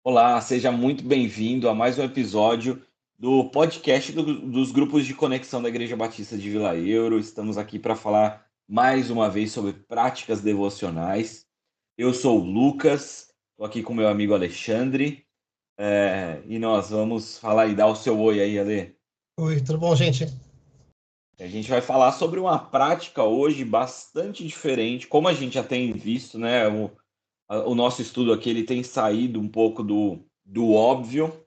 Olá, seja muito bem-vindo a mais um episódio do podcast dos grupos de conexão da Igreja Batista de Vila Euro. Estamos aqui para falar mais uma vez sobre práticas devocionais. Eu sou o Lucas, estou aqui com meu amigo Alexandre, e nós vamos falar e dar o seu oi aí, Ale. Oi, tudo bom, gente? A gente vai falar sobre uma prática hoje bastante diferente, como a gente já tem visto, né? O nosso estudo aqui ele tem saído um pouco do óbvio.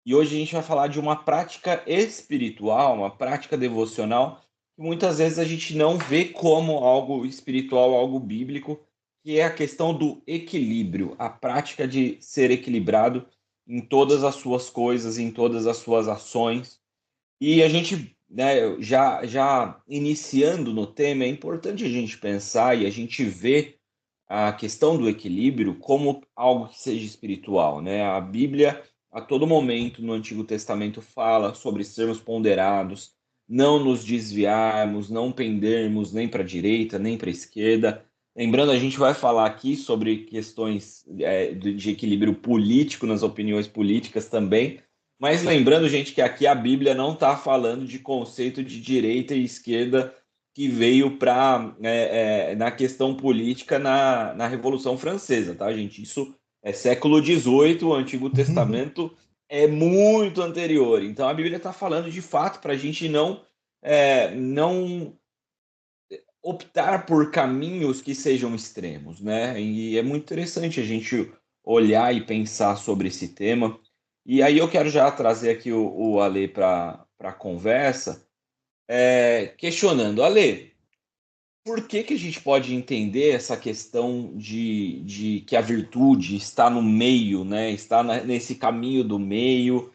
E hoje a gente vai falar de uma prática espiritual, uma prática devocional, que muitas vezes a gente não vê como algo espiritual, algo bíblico, que é a questão do equilíbrio, a prática de ser equilibrado em todas as suas coisas, em todas as suas ações. E a gente, né, já iniciando no tema, é importante a gente pensar e a gente ver a questão do equilíbrio como algo que seja espiritual, né? A Bíblia, a todo momento no Antigo Testamento, fala sobre sermos ponderados, não nos desviarmos, não pendermos nem para a direita, nem para a esquerda. Lembrando, a gente vai falar aqui sobre questões de equilíbrio político, nas opiniões políticas também, mas lembrando, gente, que aqui a Bíblia não está falando de conceito de direita e esquerda que veio na questão política na Revolução Francesa, tá, gente? Isso é século XVIII, o Antigo Testamento é muito anterior. Então a Bíblia está falando de fato para a gente não optar por caminhos que sejam extremos, né? E é muito interessante a gente olhar e pensar sobre esse tema. E aí eu quero já trazer aqui o Ale para a conversa, questionando. Ale, por que a gente pode entender essa questão de que a virtude está no meio, né? Está nesse caminho do meio?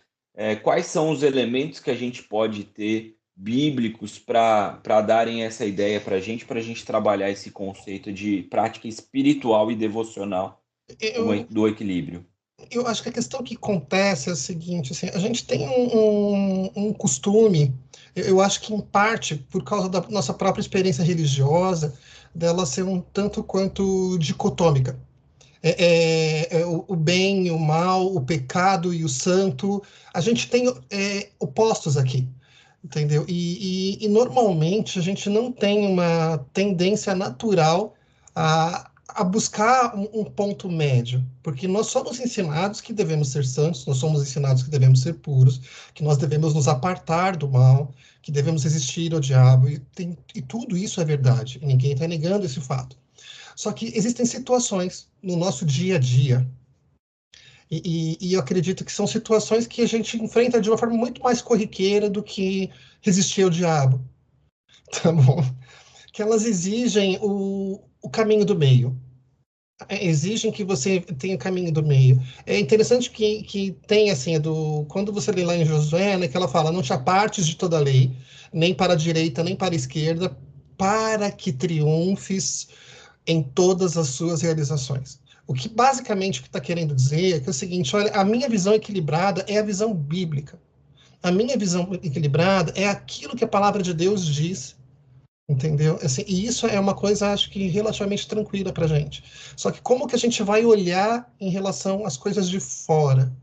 Quais são os elementos que a gente pode ter bíblicos para darem essa ideia para a gente trabalhar esse conceito de prática espiritual e devocional Eu, do equilíbrio? eu acho que a questão que acontece é a seguinte, assim, a gente tem um costume, eu acho que em parte por causa da nossa própria experiência religiosa, dela ser um tanto quanto dicotômica. O bem e o mal, o pecado e o santo, a gente tem opostos aqui, entendeu? E normalmente a gente não tem uma tendência natural a buscar um ponto médio, porque nós somos ensinados que devemos ser santos, nós somos ensinados que devemos ser puros, que nós devemos nos apartar do mal, que devemos resistir ao diabo, e tudo isso é verdade, ninguém está negando esse fato. Só que existem situações no nosso dia a dia, e eu acredito que são situações que a gente enfrenta de uma forma muito mais corriqueira do que resistir ao diabo, tá bom? Que elas exigem o caminho do meio. Exigem que você tenha o caminho do meio. É interessante que tem, assim, quando você lê lá em Josué, né, que ela fala, não te apartes de toda a lei, nem para a direita, nem para a esquerda, para que triunfes em todas as suas realizações. O que basicamente o que está querendo dizer é que é o seguinte, olha, a minha visão equilibrada é a visão bíblica. A minha visão equilibrada é aquilo que a palavra de Deus diz, entendeu? Assim, e isso é uma coisa, acho que, relativamente tranquila para a gente. Só que como que a gente vai olhar em relação às coisas de fora?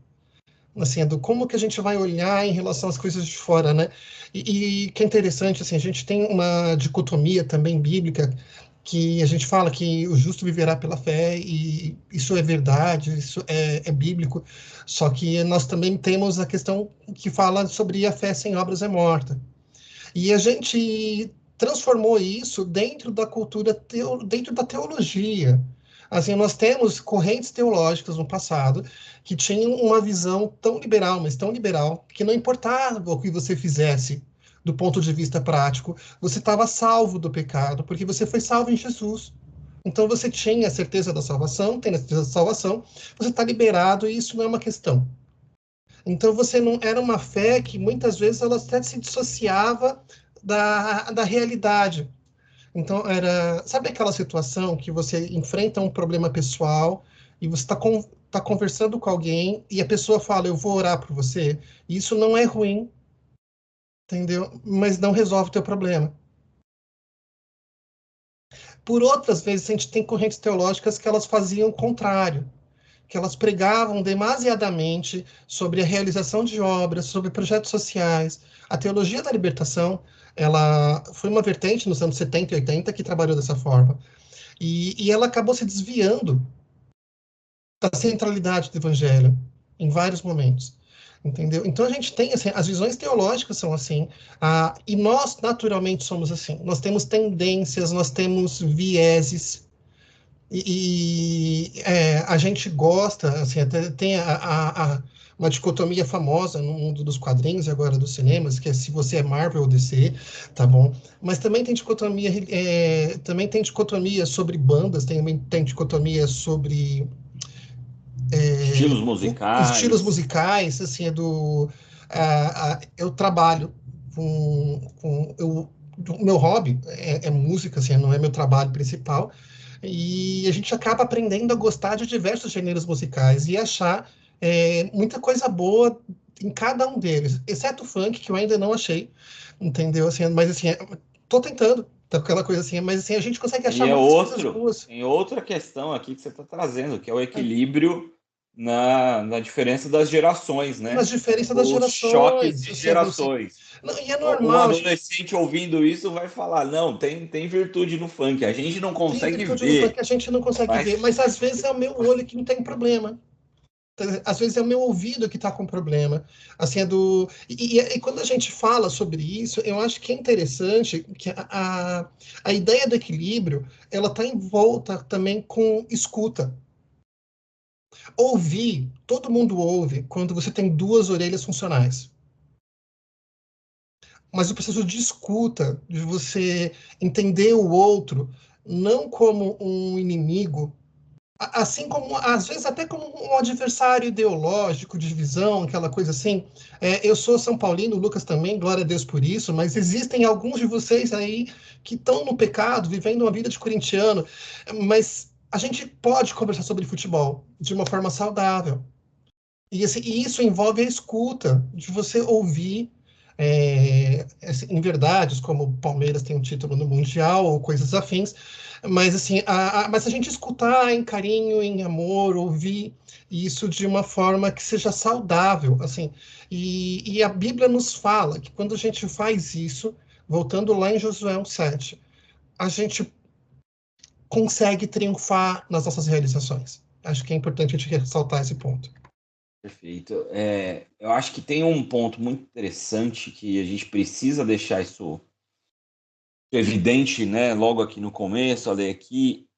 Assim, como que a gente vai olhar em relação às coisas de fora, né? E que é interessante, assim, a gente tem uma dicotomia também bíblica que a gente fala que o justo viverá pela fé, e isso é verdade, isso é bíblico, só que nós também temos a questão que fala sobre a fé sem obras é morta. E a gente transformou isso dentro da cultura, dentro da teologia. Assim, nós temos correntes teológicas no passado que tinham uma visão tão liberal, mas tão liberal, que não importava o que você fizesse do ponto de vista prático, você estava salvo do pecado, porque você foi salvo em Jesus. Então você tinha a certeza da salvação, tem a certeza da salvação, você está liberado e isso não é uma questão. Então você não era uma fé que muitas vezes ela até se dissociava da realidade. Então era, sabe aquela situação que você enfrenta um problema pessoal e você tá conversando com alguém e a pessoa fala, eu vou orar por você. E isso não é ruim, entendeu? Mas não resolve o teu problema. Por outras vezes, a gente tem correntes teológicas que elas faziam o contrário, que elas pregavam demasiadamente sobre a realização de obras, sobre projetos sociais. A teologia da libertação, ela foi uma vertente nos anos 70 e 80 que trabalhou dessa forma. E ela acabou se desviando da centralidade do evangelho em vários momentos. Entendeu? Então a gente tem assim, as visões teológicas são assim, e nós naturalmente somos assim. Nós temos tendências, nós temos vieses, a gente gosta, assim, até tem uma dicotomia famosa no mundo dos quadrinhos e agora dos cinemas, que é se você é Marvel ou DC, tá bom? Mas também tem dicotomia sobre bandas, tem dicotomia sobre Estilos estilos musicais. musicais, assim, eu trabalho o meu hobby é música, assim, não é meu trabalho principal, e a gente acaba aprendendo a gostar de diversos gêneros musicais e achar muita coisa boa em cada um deles, exceto o funk, que eu ainda não achei, entendeu? Assim, mas assim, tô tentando, tá aquela coisa assim, mas assim, a gente consegue E achar é muitas coisas boas. tem outra questão aqui que você está trazendo, que é o equilíbrio na diferença das gerações, Nas né? diferenças das Os choques gerações, de assim, gerações. não, e é Um normal, a gente adolescente ouvindo isso vai falar: não, tem virtude no funk, a gente não tem consegue virtude no funk ver, que a gente não consegue ver, mas mas às vezes é o meu olho que não tem problema. Às vezes é o meu ouvido que está com problema. Assim, e quando a gente fala sobre isso, eu acho que é interessante que a ideia do equilíbrio, ela está em volta também com escuta. Ouvir, todo mundo ouve quando você tem duas orelhas funcionais. Mas o processo de escuta, de você entender o outro, não como um inimigo, assim como, às vezes, até como um adversário ideológico, de visão, aquela coisa assim. Eu sou São Paulino, o Lucas também, glória a Deus por isso, mas existem alguns de vocês aí que estão no pecado, vivendo uma vida de corintiano, mas a gente pode conversar sobre futebol de uma forma saudável. E, assim, e isso envolve a escuta, de você ouvir em verdades, como o Palmeiras tem um título no Mundial ou coisas afins, mas assim, mas a gente escutar em carinho, em amor, ouvir isso de uma forma que seja saudável, assim. E a Bíblia nos fala que quando a gente faz isso, voltando lá em Josué 1:7, a gente consegue triunfar nas nossas realizações. Acho que é importante a gente ressaltar esse ponto. perfeito. Eu acho que tem um ponto muito interessante que a gente precisa deixar isso evidente, né? Logo aqui no começo, olha aqui,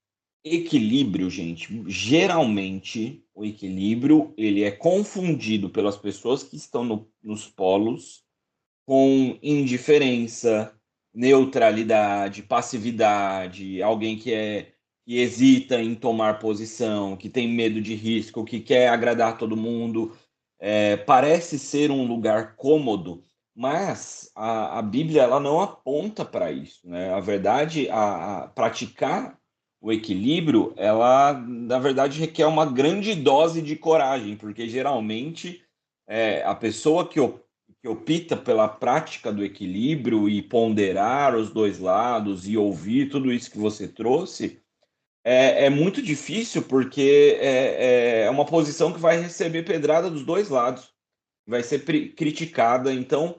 equilíbrio, gente. Geralmente, o equilíbrio ele é confundido pelas pessoas que estão nos polos com indiferença, neutralidade, passividade, alguém que hesita em tomar posição, que tem medo de risco, que quer agradar todo mundo. Parece ser um lugar cômodo, mas a Bíblia ela não aponta para isso, né? A verdade, a praticar o equilíbrio, ela na verdade requer uma grande dose de coragem, porque geralmente a pessoa que opta pela prática do equilíbrio e ponderar os dois lados e ouvir tudo isso que você trouxe, é muito difícil porque é uma posição que vai receber pedrada dos dois lados, vai ser criticada. Então,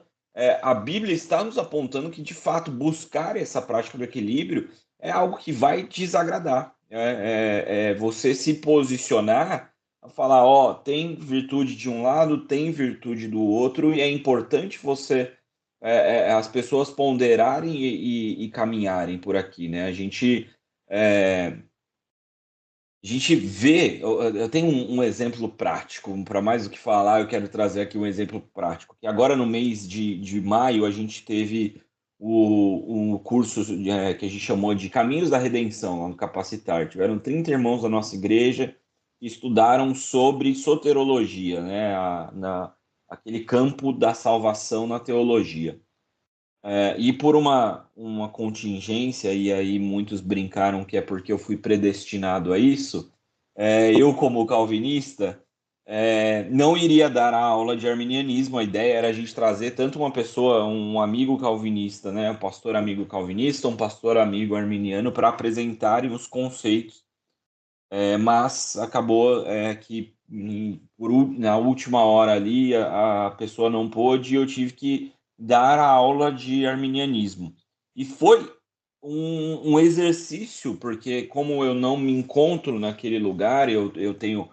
a Bíblia está nos apontando que, de fato, buscar essa prática do equilíbrio é algo que vai desagradar. Você se posicionar, a falar, ó, tem virtude de um lado, tem virtude do outro, e é importante as pessoas ponderarem e caminharem por aqui, né? É, a gente vê, eu tenho um exemplo prático, para mais do que falar, eu quero trazer aqui um exemplo prático. Que agora, no mês de maio, a gente teve o curso que a gente chamou de Caminhos da Redenção, lá no Capacitar. Tiveram 30 irmãos da nossa igreja que estudaram sobre soterologia, né, aquele campo da salvação na teologia. E por uma contingência, e aí muitos brincaram que é porque eu fui predestinado a isso, eu, como calvinista, não iria dar a aula de arminianismo. A ideia era a gente trazer tanto uma pessoa, um amigo calvinista, né, um pastor amigo calvinista, um pastor amigo arminiano, para apresentarem os conceitos mas acabou que na última hora ali a pessoa não pôde e eu tive que dar a aula de arminianismo. E foi um exercício, porque como eu não me encontro naquele lugar, eu tenho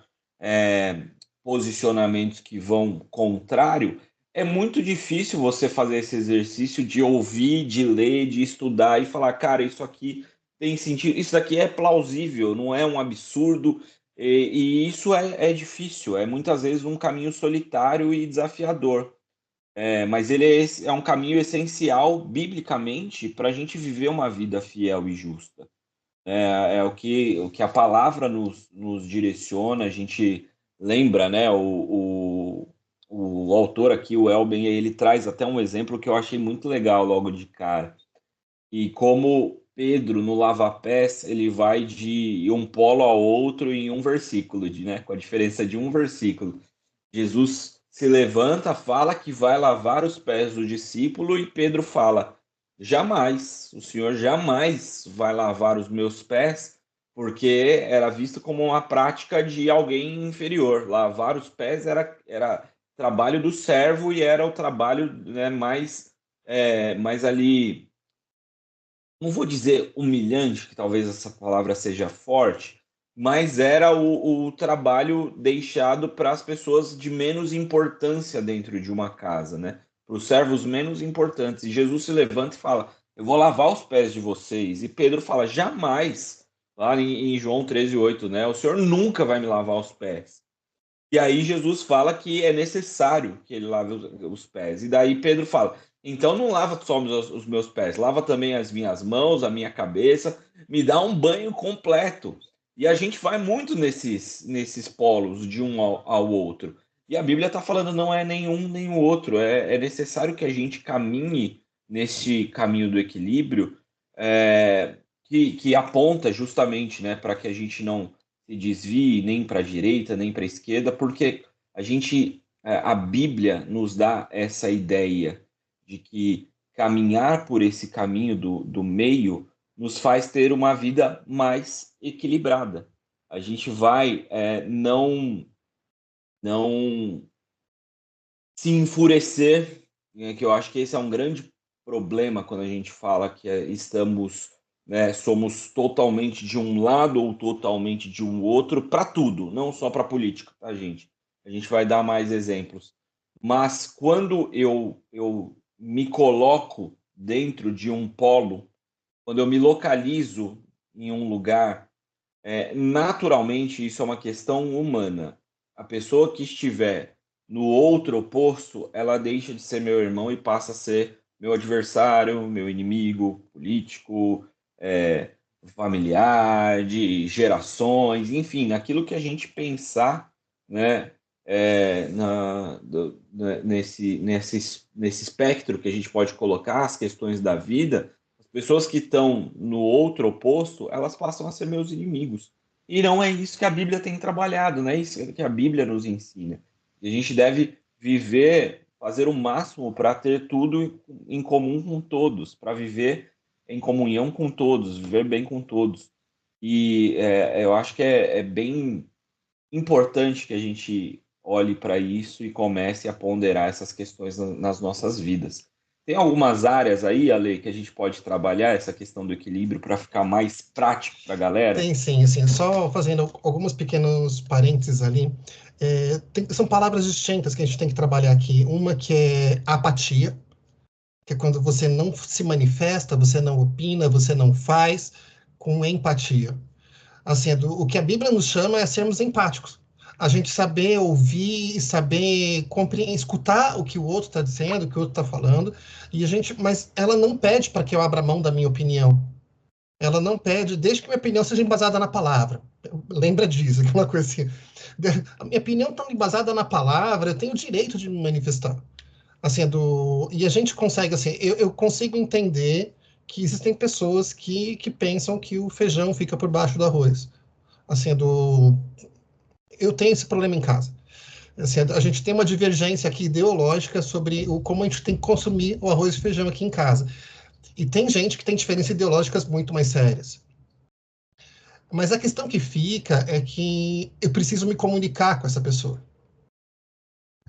posicionamentos que vão contrário, é muito difícil você fazer esse exercício de ouvir, de ler, de estudar e falar, cara, isso aqui tem sentido, isso aqui é plausível, não é um absurdo, e isso é difícil, é muitas vezes um caminho solitário e desafiador. Mas ele é um caminho essencial, biblicamente, para a gente viver uma vida fiel e justa. É o que a palavra nos direciona, a gente lembra, né? O autor aqui, o Elben, ele traz até um exemplo que eu achei muito legal logo de cara. E como Pedro, no lava-pés, ele vai de um polo ao outro em um versículo, né? Com a diferença de um versículo. Jesus se levanta, fala que vai lavar os pés do discípulo e Pedro fala: jamais, o Senhor jamais vai lavar os meus pés, porque era visto como uma prática de alguém inferior. Lavar os pés era trabalho do servo e era o trabalho, né, mais ali, não vou dizer humilhante, que talvez essa palavra seja forte, mas era o trabalho deixado para as pessoas de menos importância dentro de uma casa, né? Para os servos menos importantes. E Jesus se levanta e fala: eu vou lavar os pés de vocês. E Pedro fala: jamais. Lá em João 13:8, né? O Senhor nunca vai me lavar os pés. E aí Jesus fala que é necessário que ele lave os pés. E daí Pedro fala: então não lava só os meus pés, lava também as minhas mãos, a minha cabeça, me dá um banho completo. E a gente vai muito nesses polos de um ao outro. E a Bíblia está falando não é nenhum nem o outro. É necessário que a gente caminhe nesse caminho do equilíbrio, que aponta justamente, né, para que a gente não se desvie nem para a direita, nem para a esquerda, porque a Bíblia nos dá essa ideia de que caminhar por esse caminho do meio nos faz ter uma vida mais equilibrada. A gente vai não se enfurecer, né, que eu acho que esse é um grande problema quando a gente fala que estamos, né, somos totalmente de um lado ou totalmente de um outro para tudo, não só para política, tá, gente? A gente vai dar mais exemplos. Mas quando eu me coloco dentro de um polo, quando eu me localizo em um lugar, naturalmente isso é uma questão humana. A pessoa que estiver no outro oposto, ela deixa de ser meu irmão e passa a ser meu adversário, meu inimigo político, familiar, de gerações, enfim, aquilo que a gente pensar, né, nesse espectro que a gente pode colocar as questões da vida, as pessoas que estão no outro oposto, elas passam a ser meus inimigos. E não é isso que a Bíblia tem trabalhado, não é isso que a Bíblia nos ensina. E a gente deve viver, fazer o máximo para ter tudo em comum com todos, para viver em comunhão com todos, viver bem com todos. E eu acho que é bem importante que a gente olhe para isso e comece a ponderar essas questões nas nossas vidas. Tem algumas áreas aí, Ale, que a gente pode trabalhar essa questão do equilíbrio para ficar mais prático para a galera? Tem sim, assim, só fazendo alguns pequenos parênteses ali. São palavras distintas que a gente tem que trabalhar aqui. Uma que é apatia, que é quando você não se manifesta, você não opina, você não faz, com empatia. Assim, o que a Bíblia nos chama é sermos empáticos. A gente saber ouvir e saber compreender, escutar o que o outro está dizendo, o que o outro está falando, mas ela não pede para que eu abra mão da minha opinião. Ela não pede, desde que minha opinião seja embasada na palavra. Lembra disso, aquela coisa assim. A minha opinião está embasada na palavra, eu tenho o direito de me manifestar. Assim, e a gente consegue, assim, eu consigo entender que existem pessoas que pensam que o feijão fica por baixo do arroz. Assim, eu tenho esse problema em casa. Assim, a gente tem uma divergência aqui ideológica sobre como a gente tem que consumir o arroz e feijão aqui em casa. E tem gente que tem diferenças ideológicas muito mais sérias. Mas a questão que fica é que eu preciso me comunicar com essa pessoa.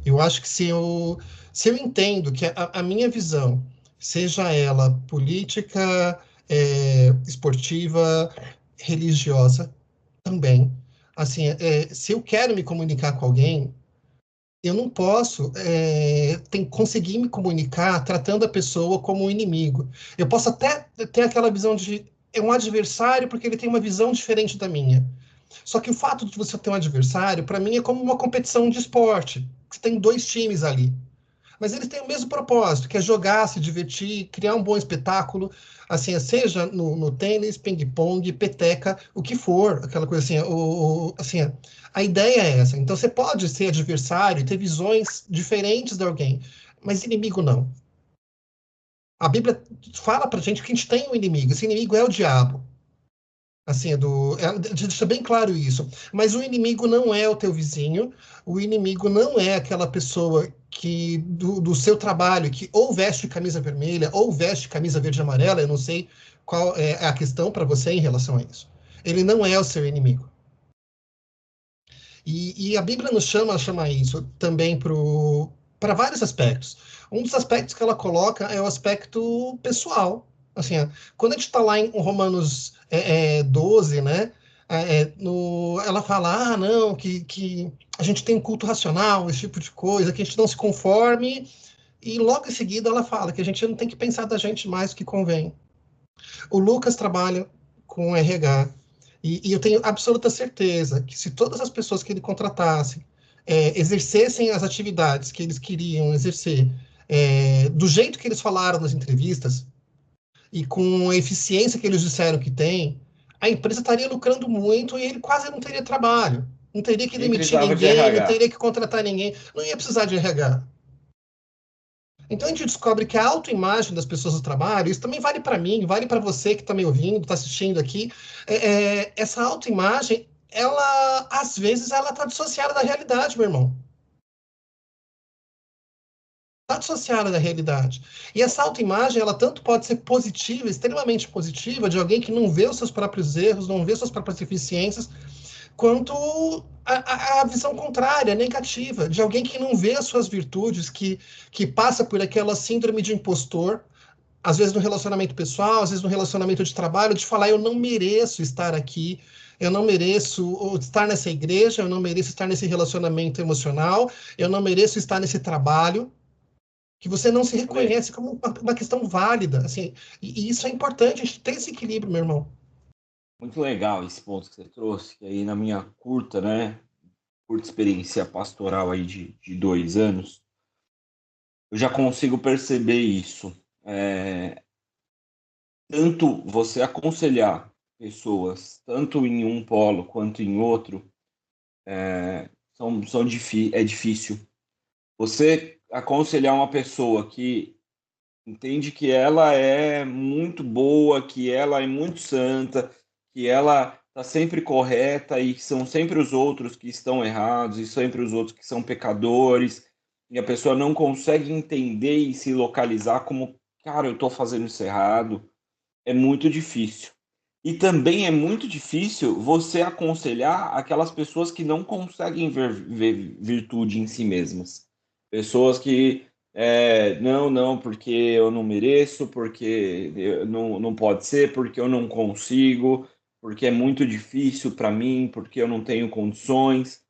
Eu acho que se eu entendo que a minha visão, seja ela política, esportiva, religiosa, também, assim, se eu quero me comunicar com alguém, eu não posso conseguir me comunicar tratando a pessoa como um inimigo. Eu posso até ter aquela visão de é um adversário porque ele tem uma visão diferente da minha. Só que o fato de você ter um adversário, para mim, é como uma competição de esporte. Você tem dois times ali. Mas eles têm o mesmo propósito, que é jogar, se divertir, criar um bom espetáculo, assim, seja no tênis, ping-pong, peteca, o que for, aquela coisa assim, assim, a ideia é essa. Então você pode ser adversário e ter visões diferentes de alguém, mas inimigo não. A Bíblia fala pra gente que a gente tem um inimigo, esse inimigo é o diabo. Assim, deixa bem claro isso. Mas o inimigo não é o teu vizinho, o inimigo não é aquela pessoa que do seu trabalho que ou veste camisa vermelha ou veste camisa verde e amarela, eu não sei qual é a questão para você em relação a isso. Ele não é o seu inimigo. E a Bíblia nos chama isso também para vários aspectos. Um dos aspectos que ela coloca é o aspecto pessoal. Assim, quando a gente está lá em Romanos 12, né? Ela fala, não, que a gente tem um culto racional, esse tipo de coisa, que a gente não se conforme, e logo em seguida ela fala que a gente não tem que pensar da gente mais do que convém. O Lucas trabalha com RH, e eu tenho absoluta certeza que se todas as pessoas que ele contratasse exercessem as atividades que eles queriam exercer do jeito que eles falaram nas entrevistas e com a eficiência que eles disseram que tem, a empresa estaria lucrando muito e ele quase não teria trabalho. Não teria que Nem demitir precisava de ninguém, não RH. teria que contratar ninguém, não ia precisar de RH. Então a gente descobre que a autoimagem das pessoas do trabalho, isso também vale para mim, vale para você que está me ouvindo, está assistindo aqui. Essa autoimagem, ela às vezes ela está dissociada da realidade, meu irmão. Está dissociada da realidade. E essa autoimagem, ela tanto pode ser positiva, extremamente positiva, de alguém que não vê os seus próprios erros, não vê suas próprias deficiências, quanto a visão contrária, negativa, de alguém que não vê as suas virtudes, que passa por aquela síndrome de impostor, às vezes no relacionamento pessoal, às vezes no relacionamento de trabalho, de falar, eu não mereço estar aqui, eu não mereço estar nessa igreja, eu não mereço estar nesse relacionamento emocional, eu não mereço estar nesse trabalho, que você não se Ale, reconhece como uma questão válida, assim, e isso é importante, a gente tem esse equilíbrio, meu irmão. muito legal esse ponto que você trouxe, que aí na minha curta experiência pastoral aí de 2 anos, eu já consigo perceber isso. Tanto você aconselhar pessoas, tanto em um polo quanto em outro, é difícil. Você aconselhar uma pessoa que entende que ela é muito boa, que ela é muito santa, que ela está sempre correta e que são sempre os outros que estão errados e sempre os outros que são pecadores, e a pessoa não consegue entender e se localizar como, cara, eu estou fazendo isso errado, é muito difícil. E também é muito difícil você aconselhar aquelas pessoas que não conseguem ver virtude em si mesmas. Pessoas que, não, não, porque eu não mereço, porque não pode ser, porque eu não consigo, porque é muito difícil para mim, porque eu não tenho condições.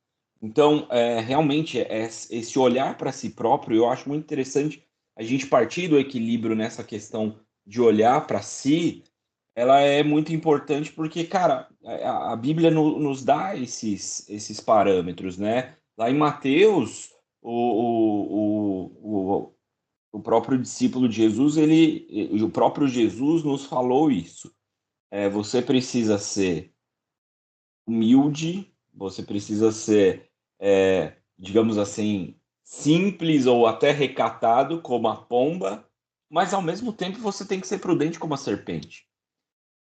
Então, realmente, esse olhar para si próprio, eu acho muito interessante a gente partir do equilíbrio nessa questão de olhar para si, ela é muito importante porque, cara, a Bíblia nos dá esses parâmetros, né? Lá em Mateus, o próprio discípulo de Jesus, o próprio Jesus nos falou isso. Você precisa ser humilde, você precisa ser, digamos assim, simples ou até recatado como a pomba, mas ao mesmo tempo você tem que ser prudente como a serpente.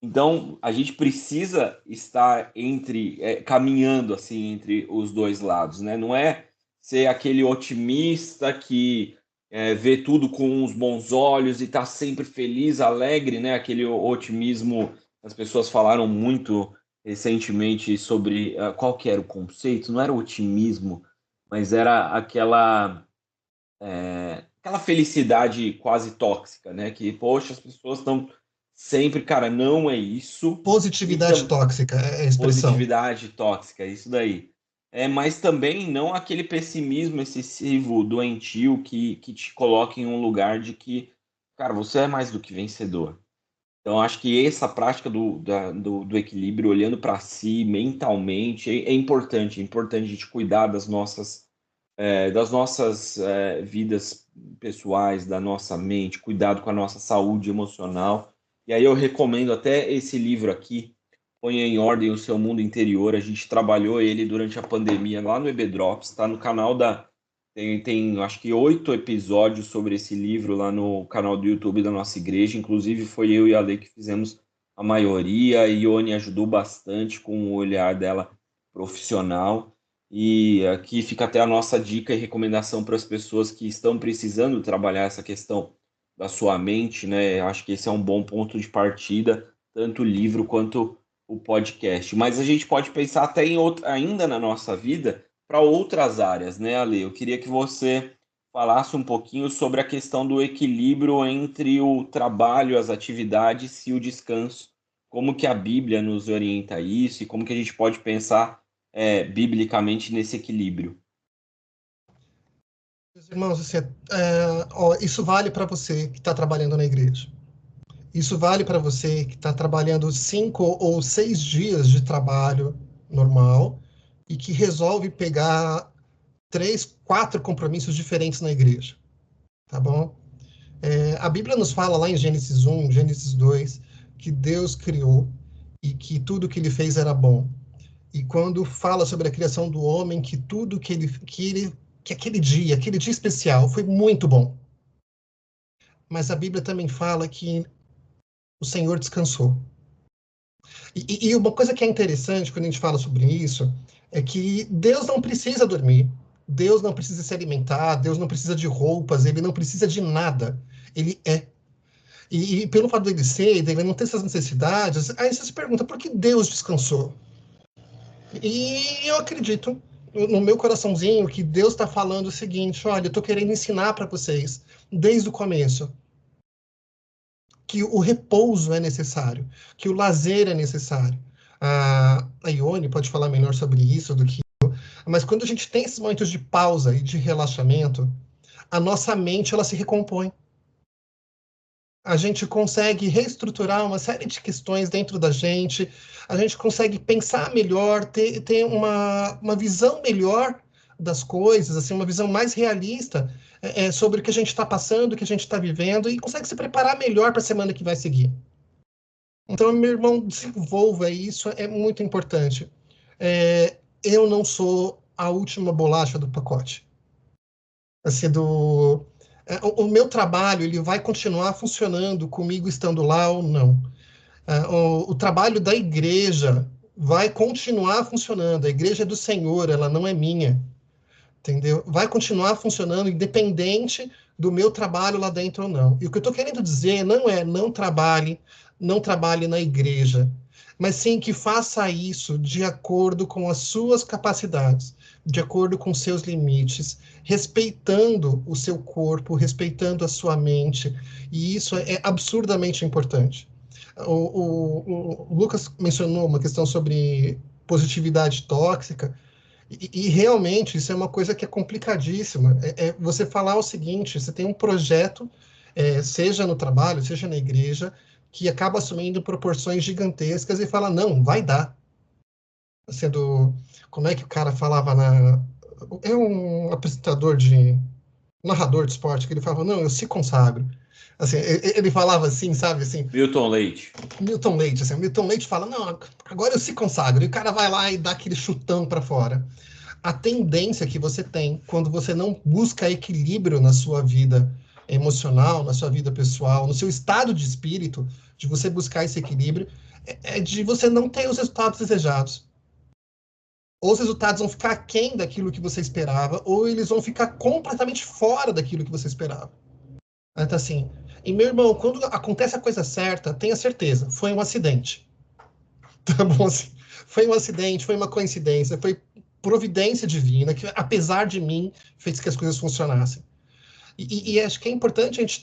Então, a gente precisa estar caminhando assim entre os dois lados, né? Não é ser aquele otimista que vê tudo com os bons olhos e está sempre feliz, alegre, né? Aquele otimismo, as pessoas falaram muito recentemente sobre qual que era o conceito, não era o otimismo, mas era aquela felicidade quase tóxica, né? Que, poxa, as pessoas estão sempre, cara, não é isso. E Positividade tóxica é a expressão. positividade tóxica, isso daí. Mas também não aquele pessimismo excessivo, doentio, que te coloca em um lugar de que, cara, você é mais do que vencedor. Então, acho que essa prática do equilíbrio, olhando para si mentalmente, é importante a gente cuidar das nossas vidas pessoais, da nossa mente, cuidado com a nossa saúde emocional. E aí eu recomendo até esse livro aqui, Ponha em Ordem o Seu Mundo Interior. A gente trabalhou ele durante a pandemia lá no EB-Drops, está no canal da... Tem acho que 8 episódios sobre esse livro lá no canal do YouTube da nossa igreja. Inclusive foi eu e a Lei que fizemos a maioria. A Ione ajudou bastante com o olhar dela profissional. E aqui fica até a nossa dica e recomendação para as pessoas que estão precisando trabalhar essa questão da sua mente, né? Acho que esse é um bom ponto de partida, tanto o livro quanto o podcast. Mas a gente pode pensar até em outra, ainda na nossa vida, para outras áreas, né, Ale? Eu queria que você falasse um pouquinho sobre a questão do equilíbrio entre o trabalho, as atividades e o descanso. Como que a Bíblia nos orienta a isso e como que a gente pode pensar biblicamente nesse equilíbrio. Meus irmãos, assim, isso vale para você que está trabalhando na igreja. Isso vale para você que está trabalhando 5 ou 6 dias de trabalho normal e que resolve pegar 3, 4 compromissos diferentes na igreja, tá bom? A Bíblia nos fala lá em Gênesis 1, Gênesis 2, que Deus criou e que tudo que ele fez era bom. E quando fala sobre a criação do homem, que tudo que aquele dia especial foi muito bom. Mas a Bíblia também fala que o Senhor descansou. E uma coisa que é interessante quando a gente fala sobre isso é que Deus não precisa dormir, Deus não precisa se alimentar, Deus não precisa de roupas, ele não precisa de nada. Ele é. E pelo fato dele ser, dele não ter essas necessidades, aí você se pergunta por que Deus descansou? E eu acredito, no meu coraçãozinho, que Deus está falando o seguinte: olha, eu estou querendo ensinar para vocês, desde o começo, que o repouso é necessário, que o lazer é necessário. A Ione pode falar melhor sobre isso do que eu, mas quando a gente tem esses momentos de pausa e de relaxamento, a nossa mente ela se recompõe. A gente consegue reestruturar uma série de questões dentro da gente, a gente consegue pensar melhor, ter uma visão melhor das coisas, assim, uma visão mais realista sobre o que a gente está passando, o que a gente está vivendo, e consegue se preparar melhor para a semana que vai seguir. Então, meu irmão, desenvolva isso, é muito importante. Eu não sou a última bolacha do pacote. Assim, o meu trabalho ele vai continuar funcionando comigo estando lá ou não. O trabalho da igreja vai continuar funcionando. A igreja é do Senhor, ela não é minha, entendeu? Vai continuar funcionando independente do meu trabalho lá dentro ou não. E o que eu estou querendo dizer não é não trabalhe na igreja, mas sim que faça isso de acordo com as suas capacidades, de acordo com seus limites, respeitando o seu corpo, respeitando a sua mente, e isso é absurdamente importante. O Lucas mencionou uma questão sobre positividade tóxica, e realmente isso é uma coisa que é complicadíssima. Você falar o seguinte: você tem um projeto, seja no trabalho, seja na igreja, que acaba assumindo proporções gigantescas e fala, não, vai dar. Sendo, como é que o cara falava é um apresentador narrador de esporte, que ele falava, não, eu se consagro. Assim, ele falava assim, sabe, assim, Milton Leite. Milton Leite, assim, Milton Leite fala, não, agora eu se consagro, e o cara vai lá e dá aquele chutão para fora. A tendência que você tem quando você não busca equilíbrio na sua vida emocional, na sua vida pessoal, no seu estado de espírito, de você buscar esse equilíbrio, é de você não ter os resultados desejados. Ou os resultados vão ficar aquém daquilo que você esperava, ou eles vão ficar completamente fora daquilo que você esperava. Então, assim, e meu irmão, quando acontece a coisa certa, tenha certeza, foi um acidente. Tá bom, assim. Foi um acidente, foi uma coincidência, foi providência divina que, apesar de mim, fez que as coisas funcionassem. E acho que é importante a gente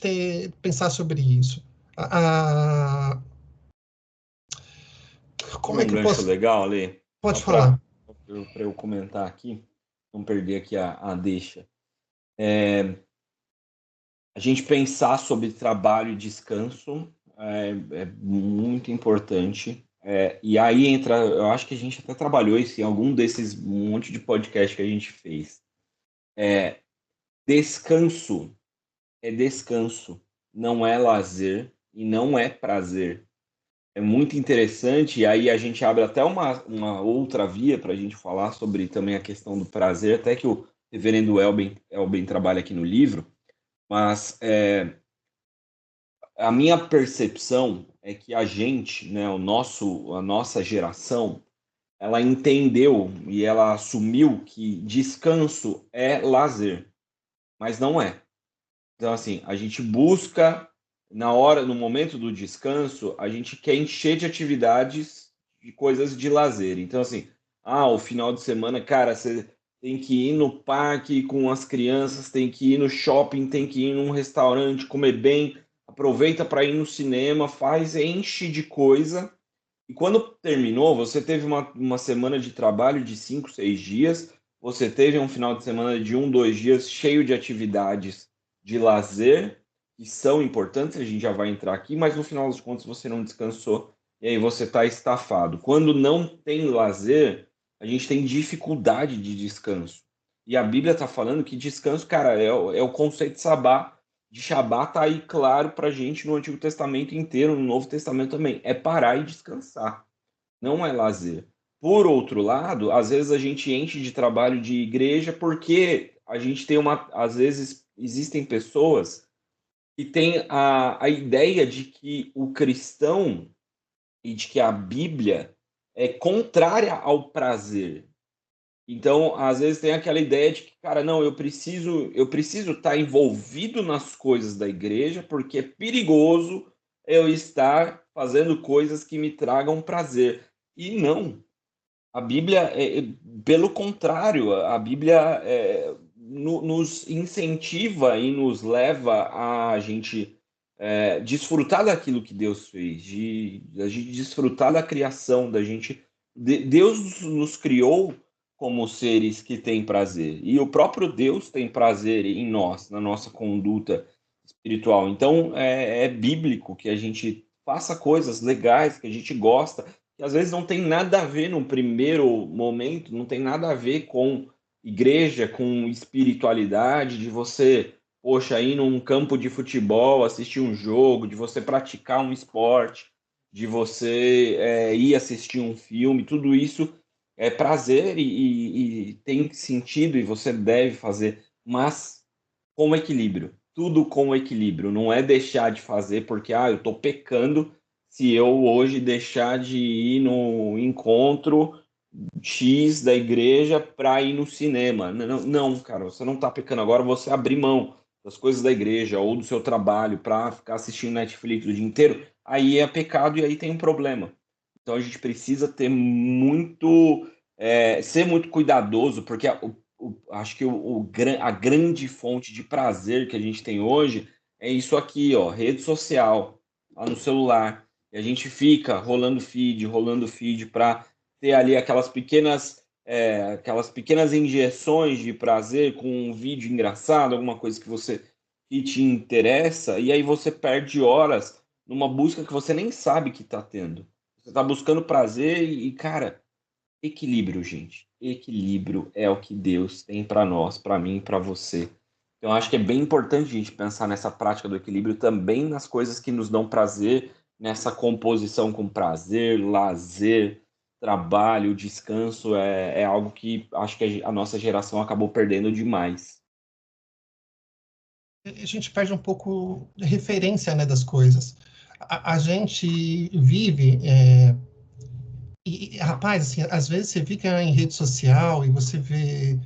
pensar sobre isso. Sabe Como é um que eu gancho posso... legal, Ale? Só Pode para falar. eu comentar aqui, não perder aqui a deixa. A gente pensar sobre trabalho e descanso é muito importante. E aí entra, eu acho que a gente até trabalhou isso em algum desses monte de podcast que a gente fez. Descanso é descanso, não é lazer e não é prazer. É muito interessante, e aí a gente abre até uma outra via para a gente falar sobre também a questão do prazer, até que o reverendo Elben trabalha aqui no livro, mas a minha percepção é que a gente, né, a nossa geração, ela entendeu e ela assumiu que descanso é lazer, mas não é. Então, assim, a gente busca, no momento do descanso, a gente quer encher de atividades, de coisas de lazer. Então, assim, o final de semana, cara, você tem que ir no parque com as crianças, tem que ir no shopping, tem que ir num restaurante, comer bem, aproveita para ir no cinema, enche de coisa. E quando terminou, você teve uma semana de trabalho de 5, 6 dias, você teve um final de semana de 1, 2 dias cheio de atividades de lazer, que são importantes, a gente já vai entrar aqui, mas no final das contas você não descansou e aí você está estafado. Quando não tem lazer, a gente tem dificuldade de descanso. E a Bíblia está falando que descanso, cara, é o conceito de Shabat tá aí claro para a gente no Antigo Testamento inteiro, no Novo Testamento também. É parar e descansar, não é lazer. Por outro lado, às vezes a gente enche de trabalho de igreja porque a gente tem às vezes existem pessoas que têm a ideia de que o cristão e de que a Bíblia é contrária ao prazer. Então, às vezes tem aquela ideia de que, cara, não, eu preciso estar envolvido nas coisas da igreja, porque é perigoso eu estar fazendo coisas que me tragam prazer. E não, a Bíblia, pelo contrário, a Bíblia nos incentiva e nos leva a gente desfrutar daquilo que Deus fez, a gente desfrutar da criação, Deus nos criou como seres que têm prazer, e o próprio Deus tem prazer em nós, na nossa conduta espiritual. Então, é bíblico que a gente faça coisas legais, que a gente gosta, que às vezes não tem nada a ver no primeiro momento, não tem nada a ver com igreja, com espiritualidade, de você, poxa, ir num campo de futebol, assistir um jogo, de você praticar um esporte, de você ir assistir um filme, tudo isso é prazer e tem sentido e você deve fazer, mas com equilíbrio. Tudo com equilíbrio. Não é deixar de fazer porque, eu estou pecando se eu hoje deixar de ir no encontro X da igreja para ir no cinema. Não, não, cara, você não está pecando. Agora você abrir mão das coisas da igreja ou do seu trabalho para ficar assistindo Netflix o dia inteiro, aí é pecado e aí tem um problema. Então a gente precisa ter ser muito cuidadoso, porque acho que a grande fonte de prazer que a gente tem hoje é isso aqui, ó, rede social, lá no celular. E a gente fica rolando feed para ter ali aquelas pequenas injeções de prazer com um vídeo engraçado, alguma coisa que te interessa, e aí você perde horas numa busca que você nem sabe que está tendo. Você está buscando prazer cara, equilíbrio, gente. Equilíbrio é o que Deus tem para nós, para mim, para você. Então, acho que é bem importante a gente pensar nessa prática do equilíbrio também nas coisas que nos dão prazer, nessa composição com prazer, lazer, trabalho, descanso. É algo que acho que a nossa geração acabou perdendo demais. A gente perde um pouco de referência, né, das coisas. A gente vive rapaz, assim, às vezes você fica em rede social e você vê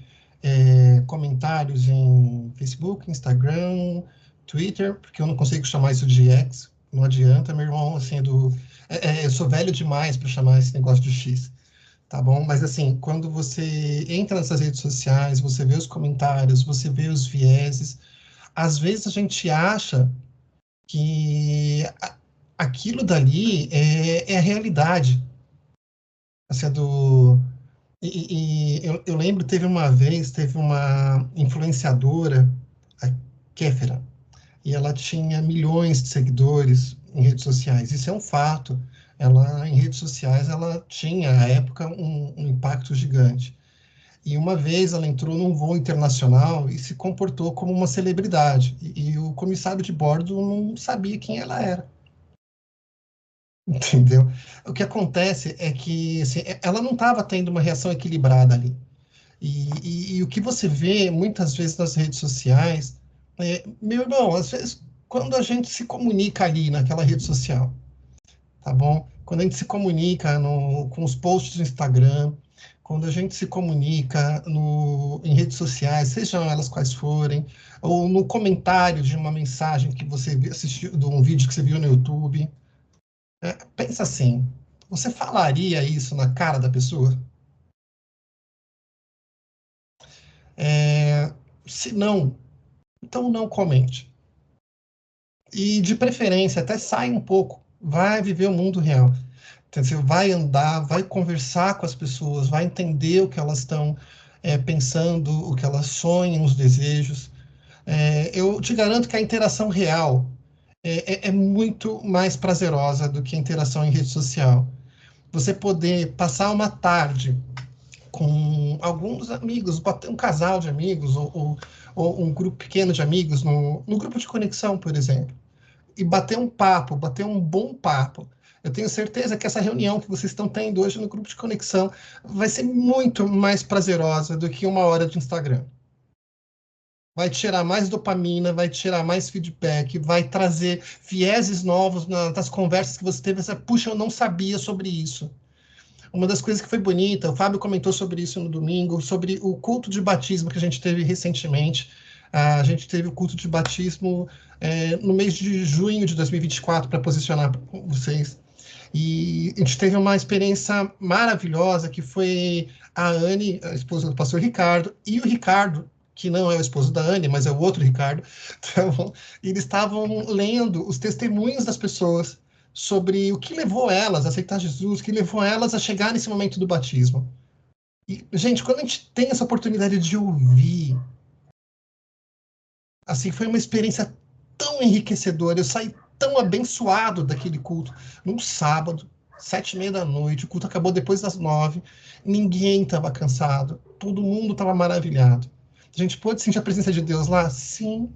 comentários em Facebook, Instagram, Twitter, porque eu não consigo chamar isso de X, não adianta, meu irmão, assim, eu sou velho demais para chamar esse negócio de X. tá bom? Mas assim, quando você entra nessas redes sociais, você vê os comentários, você vê os vieses, às vezes a gente acha que aquilo dali é a realidade. Assim, eu lembro, teve uma influenciadora, a Kéfera, e ela tinha milhões de seguidores em redes sociais. Isso é um fato. Ela, em redes sociais, ela tinha, à época, um impacto gigante. E uma vez ela entrou num voo internacional e se comportou como uma celebridade. E o comissário de bordo não sabia quem ela era. Entendeu? O que acontece é que assim, ela não estava tendo uma reação equilibrada ali. E o que você vê muitas vezes nas redes sociais, meu irmão, às vezes quando a gente se comunica ali naquela rede social, tá bom? Quando a gente se comunica com os posts do Instagram, quando a gente se comunica em redes sociais, sejam elas quais forem, ou no comentário de uma mensagem que você assistiu, de um vídeo que você viu no YouTube, pensa assim, você falaria isso na cara da pessoa? Se não, então não comente. E de preferência, até sai um pouco, vai viver o mundo real. Então, você vai andar, vai conversar com as pessoas, vai entender o que elas estão pensando, o que elas sonham, os desejos. Eu te garanto que a interação real é muito mais prazerosa do que a interação em rede social. Você poder passar uma tarde com alguns amigos, um casal de amigos, ou um grupo pequeno de amigos, no grupo de conexão, por exemplo, e bater um papo, bater um bom papo. Eu tenho certeza que essa reunião que vocês estão tendo hoje no grupo de conexão vai ser muito mais prazerosa do que uma hora de Instagram. Vai tirar mais dopamina, vai tirar mais feedback, vai trazer vieses novos nas conversas que você teve. Puxa, eu não sabia sobre isso. Uma das coisas que foi bonita, o Fábio comentou sobre isso no domingo, sobre o culto de batismo que a gente teve recentemente. A gente teve o culto de batismo no mês de junho de 2024, para posicionar vocês. E a gente teve uma experiência maravilhosa, que foi a Anne, a esposa do pastor Ricardo, e o Ricardo, que não é o esposo da Anne, mas é o outro Ricardo. Então, eles estavam lendo os testemunhos das pessoas sobre o que levou elas a aceitar Jesus, o que levou elas a chegar nesse momento do batismo. E, gente, quando a gente tem essa oportunidade de ouvir, assim, foi uma experiência tão enriquecedora. Eu saí tão abençoado daquele culto num sábado, 7h30 da noite. O culto acabou depois das 9. Ninguém estava cansado. Todo mundo estava maravilhado. A gente pôde sentir a presença de Deus lá? Sim.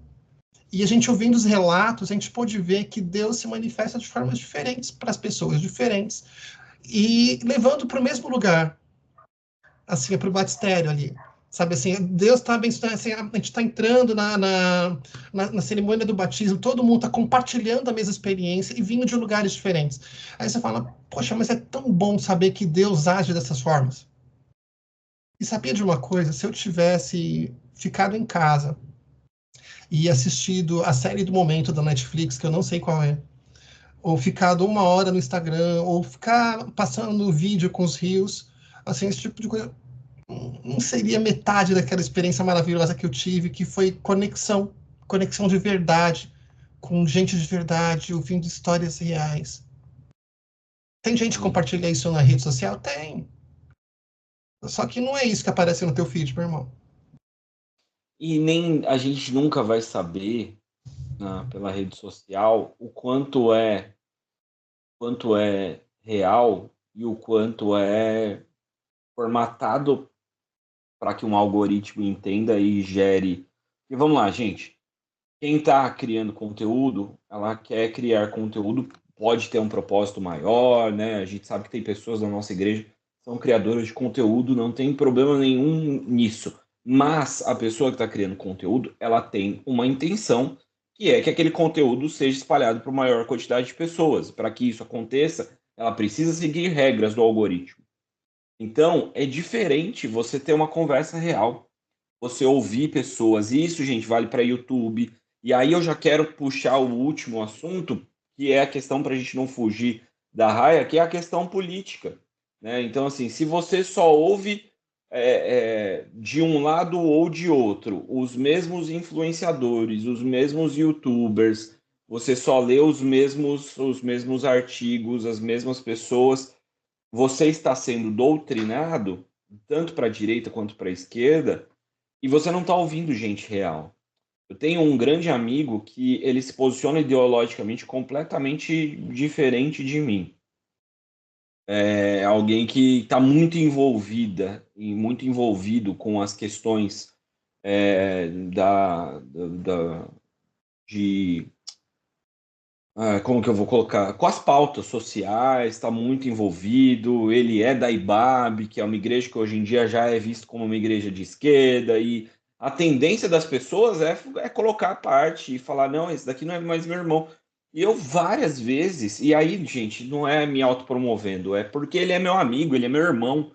E a gente ouvindo os relatos, a gente pôde ver que Deus se manifesta de formas diferentes para as pessoas diferentes e levando para o mesmo lugar, assim, para o batistério ali. Sabe assim, Deus está abençoando, assim, a gente está entrando na cerimônia do batismo, todo mundo está compartilhando a mesma experiência e vindo de lugares diferentes. Aí você fala, poxa, mas é tão bom saber que Deus age dessas formas. E sabia de uma coisa? Se eu tivesse ficado em casa e assistido a série do momento da Netflix, que eu não sei qual é, ou ficado 1 hora no Instagram, ou ficar passando no vídeo com os rios, assim, esse tipo de coisa, não seria metade daquela experiência maravilhosa que eu tive, que foi conexão de verdade, com gente de verdade, ouvindo histórias reais. Tem gente que compartilha isso na rede social? Tem. Só que não é isso que aparece no teu feed, meu irmão. E nem a gente nunca vai saber, pela rede social, o quanto é real e o quanto é formatado para que um algoritmo entenda e gere. E vamos lá, gente. Quem está criando conteúdo, ela quer criar conteúdo, pode ter um propósito maior, né? A gente sabe que tem pessoas na nossa igreja que são criadoras de conteúdo, não tem problema nenhum nisso. Mas a pessoa que está criando conteúdo, ela tem uma intenção, que é que aquele conteúdo seja espalhado para uma maior quantidade de pessoas. Para que isso aconteça, ela precisa seguir regras do algoritmo. Então, é diferente você ter uma conversa real, você ouvir pessoas. E isso, gente, vale para YouTube. E aí eu já quero puxar o último assunto, que é a questão para a gente não fugir da raia, que é a questão política. né? Então, assim, se você só ouve de um lado ou de outro, os mesmos influenciadores, os mesmos YouTubers, você só lê os mesmos artigos, as mesmas pessoas, você está sendo doutrinado, tanto para a direita quanto para a esquerda, e você não está ouvindo gente real. Eu tenho um grande amigo que ele se posiciona ideologicamente completamente diferente de mim. É alguém que está muito envolvida e muito envolvido com as questões de como que eu vou colocar? Com as pautas sociais, está muito envolvido. Ele é da IBAB, que é uma igreja que hoje em dia já é vista como uma igreja de esquerda, e a tendência das pessoas é colocar a parte e falar: não, esse daqui não é mais meu irmão. E eu várias vezes, e aí, gente, não é me autopromovendo, é porque ele é meu amigo, ele é meu irmão.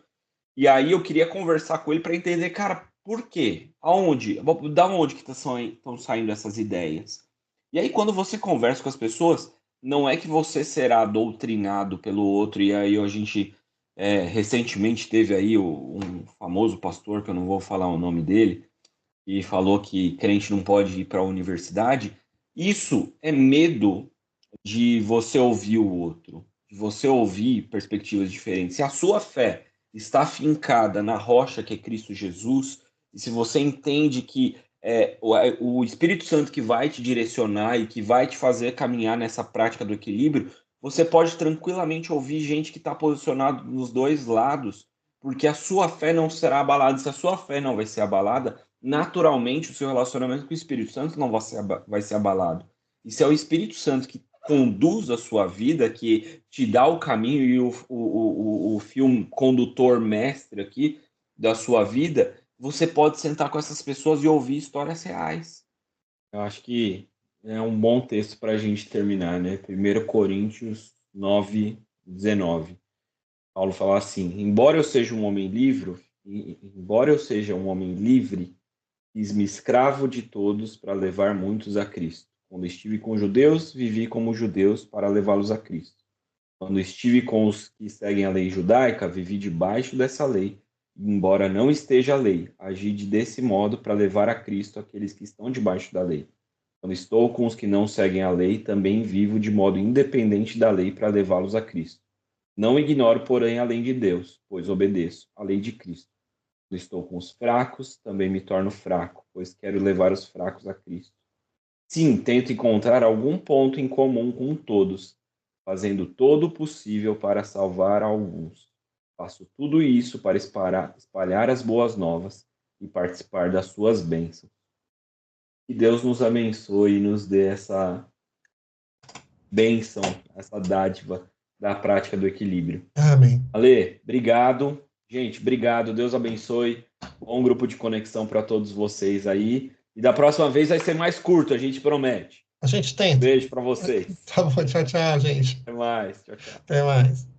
E aí eu queria conversar com ele para entender, cara, por quê? Aonde? Da onde que estão saindo essas ideias? E aí, quando você conversa com as pessoas, não é que você será doutrinado pelo outro, e aí a gente recentemente teve aí um famoso pastor, que eu não vou falar o nome dele, e falou que crente não pode ir para a universidade. Isso é medo de você ouvir o outro, de você ouvir perspectivas diferentes. Se a sua fé está fincada na rocha que é Cristo Jesus, e se você entende que o Espírito Santo que vai te direcionar e que vai te fazer caminhar nessa prática do equilíbrio, você pode tranquilamente ouvir gente que está posicionado nos dois lados, porque a sua fé não será abalada. Se a sua fé não vai ser abalada, naturalmente o seu relacionamento com o Espírito Santo não vai ser abalado. E se é o Espírito Santo que conduz a sua vida, que te dá o caminho e o filme condutor mestre aqui da sua vida, você pode sentar com essas pessoas e ouvir histórias reais. Eu acho que é um bom texto para a gente terminar, né? 1 Coríntios 9:19. Paulo fala assim: embora eu seja um homem livre, fiz-me escravo de todos para levar muitos a Cristo. Quando estive com judeus, vivi como judeus para levá-los a Cristo. Quando estive com os que seguem a lei judaica, vivi debaixo dessa lei. Embora não esteja a lei, agi desse modo para levar a Cristo aqueles que estão debaixo da lei. Quando estou com os que não seguem a lei, também vivo de modo independente da lei para levá-los a Cristo. Não ignoro, porém, a lei de Deus, pois obedeço à lei de Cristo. Quando estou com os fracos, também me torno fraco, pois quero levar os fracos a Cristo. Sim, tento encontrar algum ponto em comum com todos, fazendo todo o possível para salvar alguns. Faço tudo isso para espalhar as boas novas e participar das suas bênçãos. Que Deus nos abençoe e nos dê essa bênção, essa dádiva da prática do equilíbrio. Amém. Ale, obrigado. Gente, obrigado. Deus abençoe. Bom grupo de conexão para todos vocês aí. E da próxima vez vai ser mais curto, a gente promete. A gente tenta. Beijo para vocês. Tá bom, tchau, tchau, gente. Até mais. Tchau, tchau. Até mais.